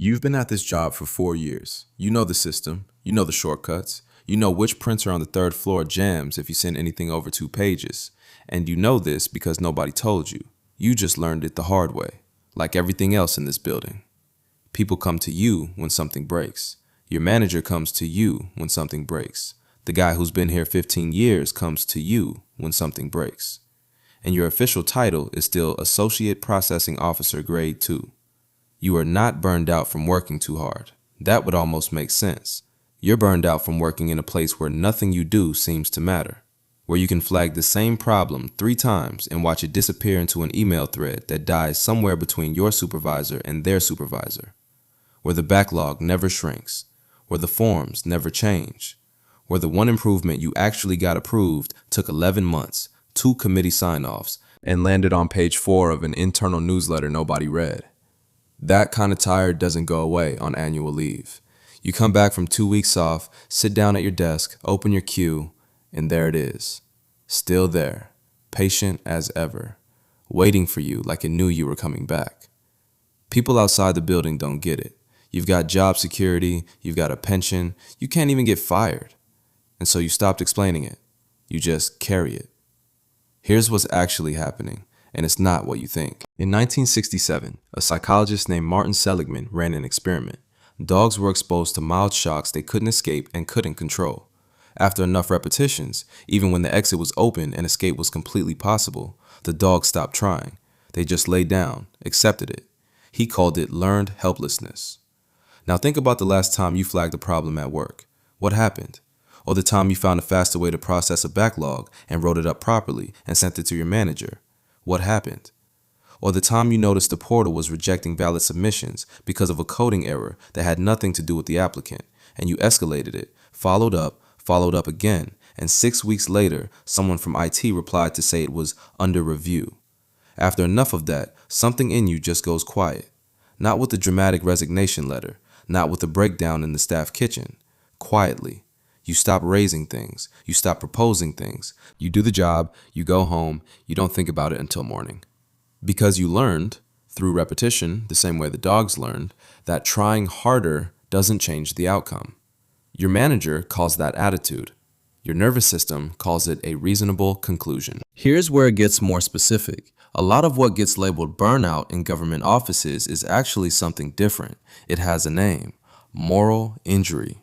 You've been at this job for 4 years. You know the system, you know the shortcuts, you know which printer on the third floor jams if you send anything over 2 pages. And you know this because nobody told you. You just learned it the hard way, like everything else in this building. People come to you when something breaks. Your manager comes to you when something breaks. The guy who's been here 15 years comes to you when something breaks. And your official title is still Associate Processing Officer Grade 2. You are not burned out from working too hard. That would almost make sense. You're burned out from working in a place where nothing you do seems to matter, where you can flag the same problem 3 times and watch it disappear into an email thread that dies somewhere between your supervisor and their supervisor, where the backlog never shrinks, where the forms never change, where the one improvement you actually got approved took 11 months, 2 committee sign-offs, and landed on page 4 of an internal newsletter nobody read. That kind of tired doesn't go away on annual leave. You come back from 2 weeks off, sit down at your desk, open your queue, and there it is. Still there, patient as ever, waiting for you like it knew you were coming back. People outside the building don't get it. You've got job security, you've got a pension, you can't even get fired. And so you stopped explaining it. You just carry it. Here's what's actually happening, and it's not what you think. In 1967, a psychologist named Martin Seligman ran an experiment. Dogs were exposed to mild shocks they couldn't escape and couldn't control. After enough repetitions, even when the exit was open and escape was completely possible, the dogs stopped trying. They just laid down, accepted it. He called it learned helplessness. Now think about the last time you flagged a problem at work. What happened? Or the time you found a faster way to process a backlog and wrote it up properly and sent it to your manager. What happened? Or the time you noticed the portal was rejecting valid submissions because of a coding error that had nothing to do with the applicant, and you escalated it, followed up again, and 6 weeks later, someone from IT replied to say it was under review. After enough of that, something in you just goes quiet. Not with a dramatic resignation letter, not with a breakdown in the staff kitchen. Quietly. You stop raising things. You stop proposing things. You do the job, you go home, you don't think about it until morning. Because you learned, through repetition, the same way the dogs learned, that trying harder doesn't change the outcome. Your manager calls that attitude. Your nervous system calls it a reasonable conclusion. Here's where it gets more specific. A lot of what gets labeled burnout in government offices is actually something different. It has a name: moral injury.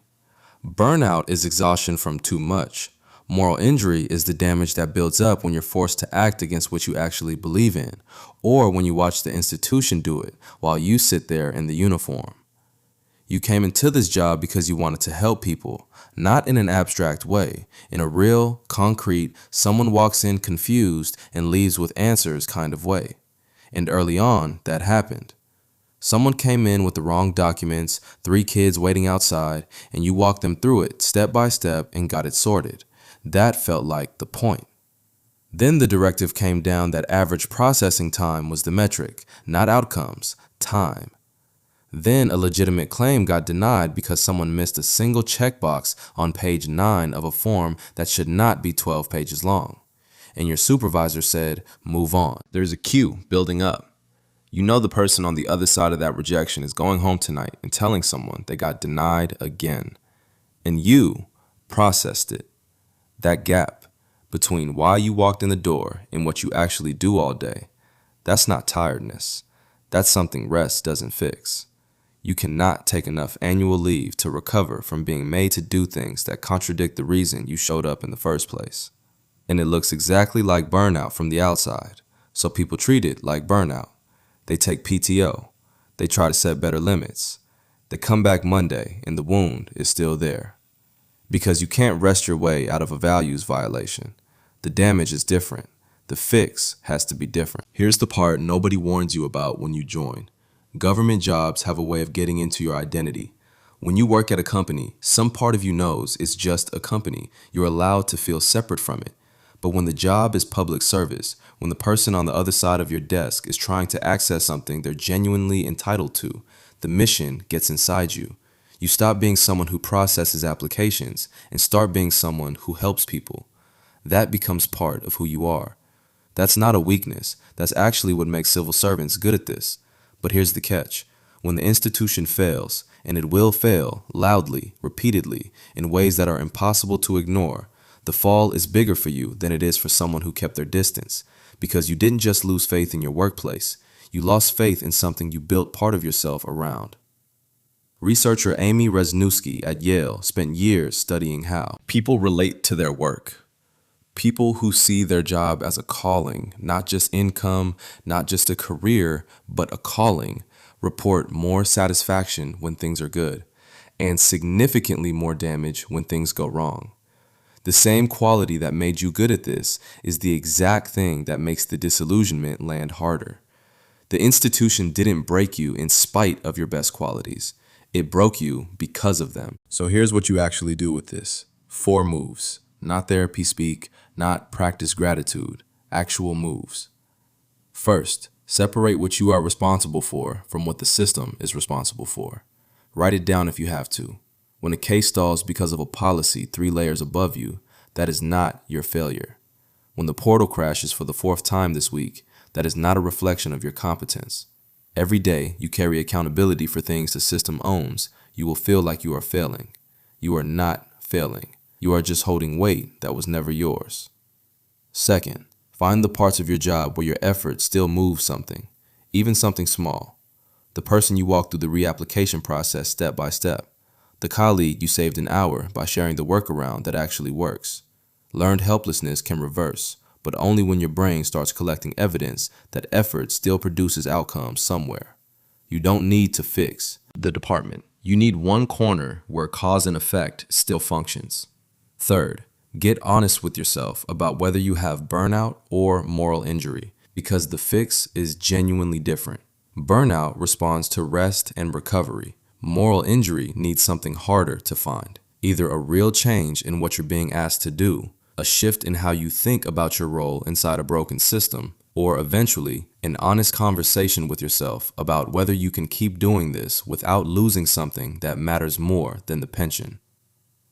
Burnout is exhaustion from too much. Moral injury is the damage that builds up when you're forced to act against what you actually believe in, or when you watch the institution do it while you sit there in the uniform. You came into this job because you wanted to help people, not in an abstract way, in a real, concrete, someone walks in confused and leaves with answers kind of way. And early on, that happened. Someone came in with the wrong documents, 3 kids waiting outside, and you walked them through it step by step and got it sorted. That felt like the point. Then the directive came down that average processing time was the metric, not outcomes, time. Then a legitimate claim got denied because someone missed a single checkbox on page 9 of a form that should not be 12 pages long. And your supervisor said, move on. There's a queue building up. You know the person on the other side of that rejection is going home tonight and telling someone they got denied again. And you processed it. That gap between why you walked in the door and what you actually do all day, that's not tiredness. That's something rest doesn't fix. You cannot take enough annual leave to recover from being made to do things that contradict the reason you showed up in the first place. And it looks exactly like burnout from the outside, so people treat it like burnout. They take PTO. They try to set better limits. They come back Monday and the wound is still there. Because you can't rest your way out of a values violation. The damage is different. The fix has to be different. Here's the part nobody warns you about when you join. Government jobs have a way of getting into your identity. When you work at a company, some part of you knows it's just a company. You're allowed to feel separate from it. But when the job is public service, when the person on the other side of your desk is trying to access something they're genuinely entitled to, the mission gets inside you. You stop being someone who processes applications and start being someone who helps people. That becomes part of who you are. That's not a weakness. That's actually what makes civil servants good at this. But here's the catch. When the institution fails, and it will fail loudly, repeatedly, in ways that are impossible to ignore, the fall is bigger for you than it is for someone who kept their distance, because you didn't just lose faith in your workplace, you lost faith in something you built part of yourself around. Researcher Amy Resniewski at Yale spent years studying how people relate to their work. People who see their job as a calling, not just income, not just a career, but a calling, report more satisfaction when things are good, and significantly more damage when things go wrong. The same quality that made you good at this is the exact thing that makes the disillusionment land harder. The institution didn't break you in spite of your best qualities. It broke you because of them. So here's what you actually do with this. 4 moves. Not therapy speak, not practice gratitude. Actual moves. First, separate what you are responsible for from what the system is responsible for. Write it down if you have to. When a case stalls because of a policy 3 layers above you, that is not your failure. When the portal crashes for the 4th time this week, that is not a reflection of your competence. Every day you carry accountability for things the system owns, you will feel like you are failing. You are not failing. You are just holding weight that was never yours. Second, find the parts of your job where your effort still moves something, even something small. The person you walked through the reapplication process step by step. The colleague you saved an hour by sharing the workaround that actually works. Learned helplessness can reverse, but only when your brain starts collecting evidence that effort still produces outcomes somewhere. You don't need to fix the department. You need one corner where cause and effect still functions. Third, get honest with yourself about whether you have burnout or moral injury, because the fix is genuinely different. Burnout responds to rest and recovery. Moral injury needs something harder to find. Either a real change in what you're being asked to do, a shift in how you think about your role inside a broken system, or eventually, an honest conversation with yourself about whether you can keep doing this without losing something that matters more than the pension.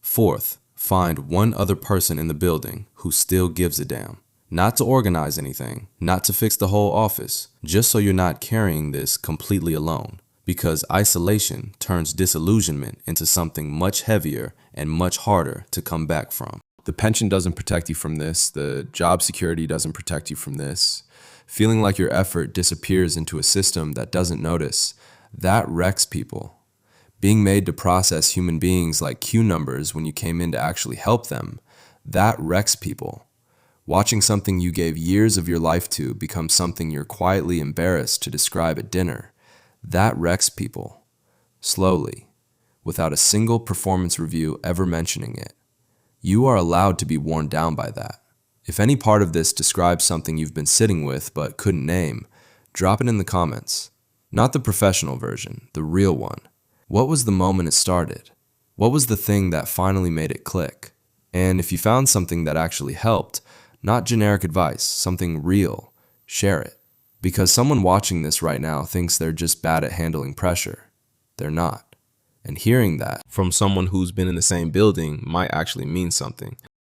Fourth, find one other person in the building who still gives a damn. Not to organize anything, not to fix the whole office, just so you're not carrying this completely alone. Because isolation turns disillusionment into something much heavier and much harder to come back from. The pension doesn't protect you from this. The job security doesn't protect you from this. Feeling like your effort disappears into a system that doesn't notice, that wrecks people. Being made to process human beings like queue numbers when you came in to actually help them, that wrecks people. Watching something you gave years of your life to become something you're quietly embarrassed to describe at dinner, that wrecks people. Slowly, without a single performance review ever mentioning it. You are allowed to be worn down by that. If any part of this describes something you've been sitting with but couldn't name, drop it in the comments. Not the professional version, the real one. What was the moment it started? What was the thing that finally made it click? And if you found something that actually helped, not generic advice, something real, share it. Because someone watching this right now thinks they're just bad at handling pressure. They're not. And hearing that from someone who's been in the same building might actually mean something.